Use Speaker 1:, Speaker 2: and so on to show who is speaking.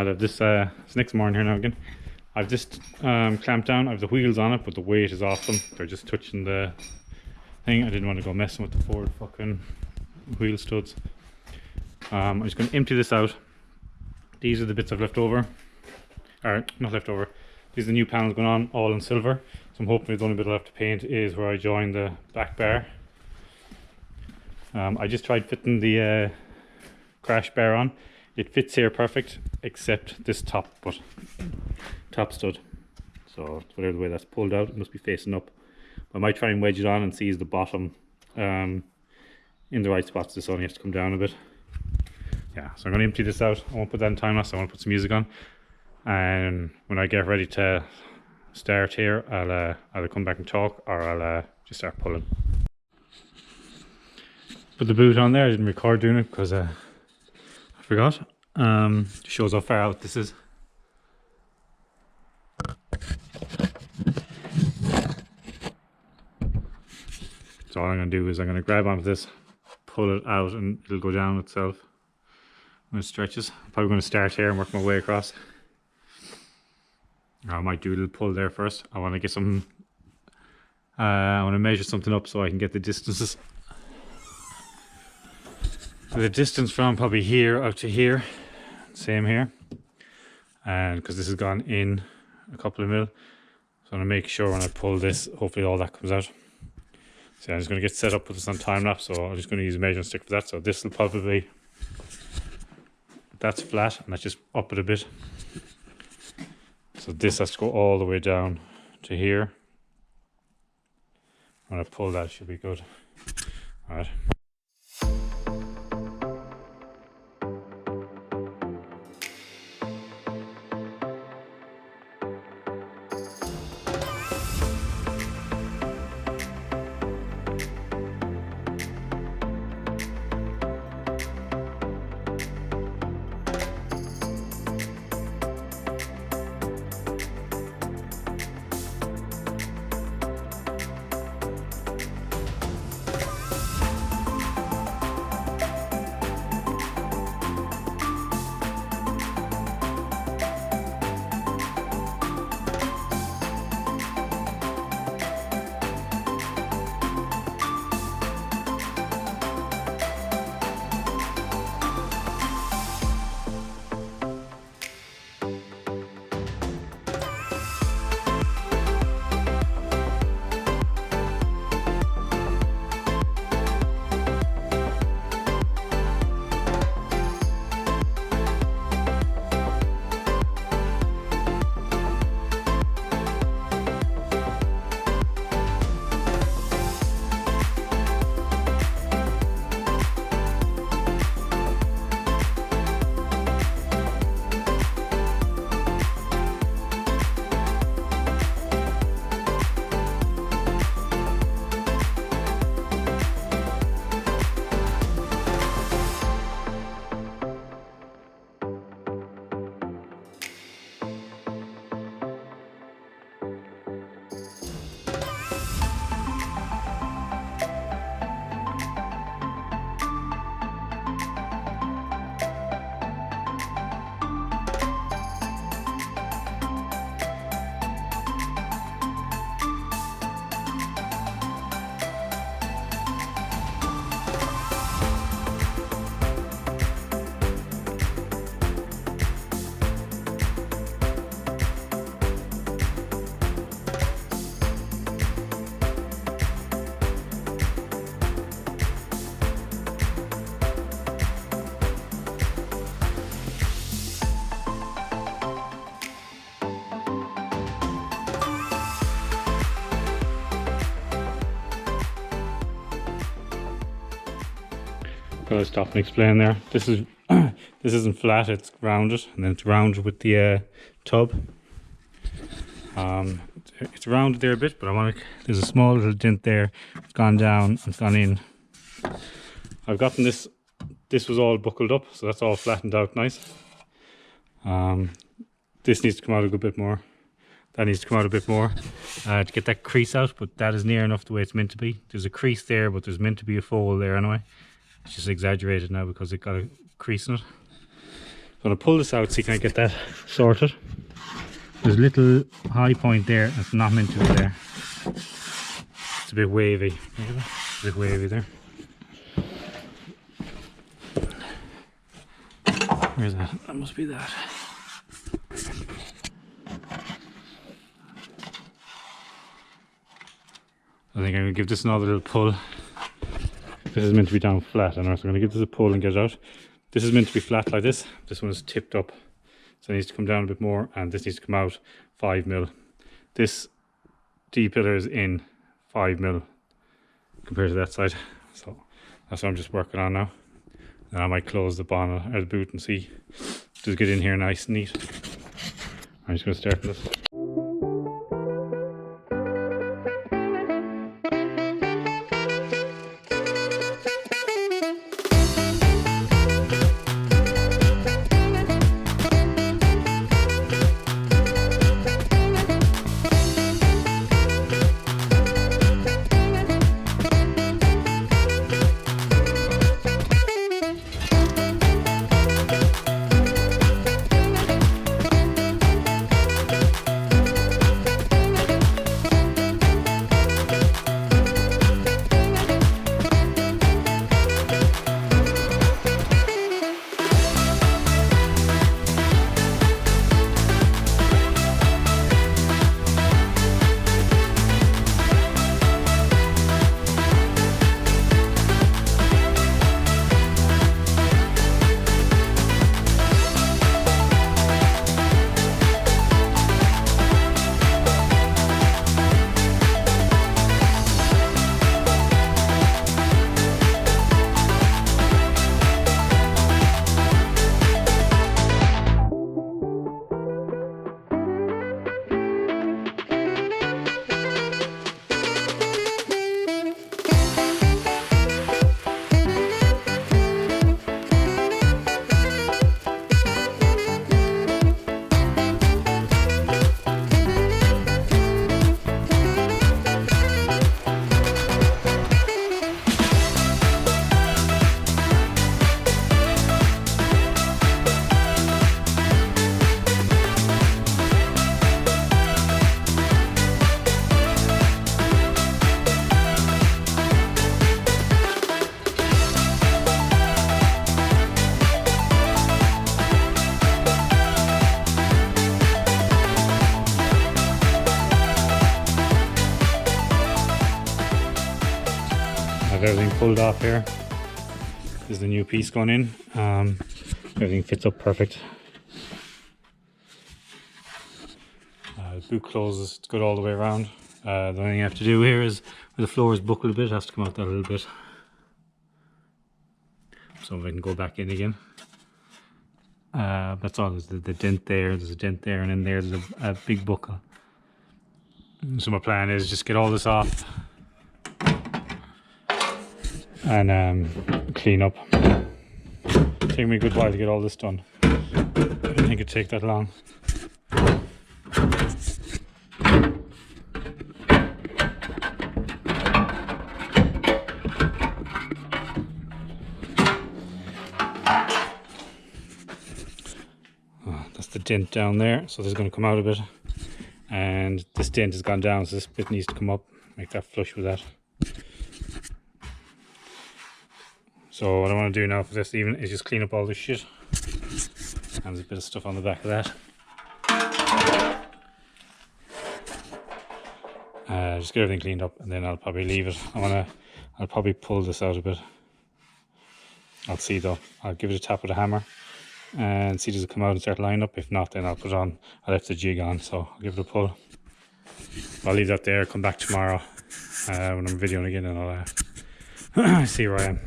Speaker 1: It's next morning here now again. I've just clamped down. I have the wheels on it, but the weight is off them. They're just touching the thing. I didn't want to go messing with the forward fucking wheel studs. I'm just going to empty this out. These are the bits I've left over. Or not left over. These are the new panels going on, all in silver. So I'm hoping the only bit I'll have to paint is where I join the back bar. I just tried fitting the crash bar on. It fits here perfect, except this top stud. So whatever the way that's pulled out, it must be facing up. I might try and wedge it on and seize the bottom in the right spots. This only has to come down a bit. Yeah, so I'm going to empty this out. I won't put that in time lapse. I want to put some music on, and when I get ready to start here, I'll either come back and talk, or I'll just start pulling. Put the boot on there. I didn't record doing it because I forgot. Just shows how far out this is. So all I'm going to do is I'm going to grab onto this, pull it out, and it'll go down itself when it stretches. I'm probably going to start here and work my way across. Or I might do a little pull there first. I want to get some. I want to measure something up so I can get the distances. The distance from probably here out to here, same here, and because this has gone in a couple of mil, so I'm going to make sure when I pull this, hopefully all that comes out. So I'm just going to get set up with this on time lapse, so I'm just going to use a measuring stick for that. So this will probably, that's flat, and let's just up it a bit. So this has to go all the way down to here. When I pull that, it should be good. All right. Gotta stop and explain there. This is this isn't flat, it's rounded, and then it's rounded with the tub. It's rounded there a bit, but I want to. There's a small little dent there. It's gone down. It's gone in. I've gotten this. This was all buckled up, so that's all flattened out nice. This needs to come out a good bit more. That needs to come out a bit more to get that crease out, but that is near enough the way it's meant to be. There's a crease there, but there's meant to be a fold there anyway. It's just exaggerated now because it got a crease in it. I'm going to pull this out so you can get that sorted. There's a little high point there, it's not meant to be there. It's a bit wavy. It's a bit wavy there. Where's that? That must be that. I think I'm going to give this another little pull. This is meant to be down flat, and so I'm going to give this a pull and get it out. This is meant to be flat like this. This one is tipped up, so it needs to come down a bit more, and this needs to come out 5mm. This D pillar is in 5mm compared to that side, so that's what I'm just working on now. And I might close the bonnet or the boot and see, just get in here nice and neat. I'm just going to start this. Everything pulled off here. This is the new piece going in. Everything fits up perfect. The boot closes, it's good all the way around. The only thing you have to do here is where the floor is buckled a bit, it has to come out that a little bit. So I can go back in again. That's all. There's the dent there, there's a dent there, and in there there's a big buckle. So my plan is just get all this off and clean up. Take me a good while to get all this done. I don't think it'd take that long. That's the dent down there, so this is going to come out a bit, and this dent has gone down, so this bit needs to come up, make that flush with that. So what I want to do now for this evening is just clean up all this shit. And there's a bit of stuff on the back of that. Just get everything cleaned up, and then I'll probably leave it. I'll probably pull this out a bit. I'll see though. I'll give it a tap with a hammer and see does it come out and start lining up. If not, then I'll put on. I left the jig on, so I'll give it a pull. I'll leave that there. Come back tomorrow when I'm videoing again, and I'll see where I am.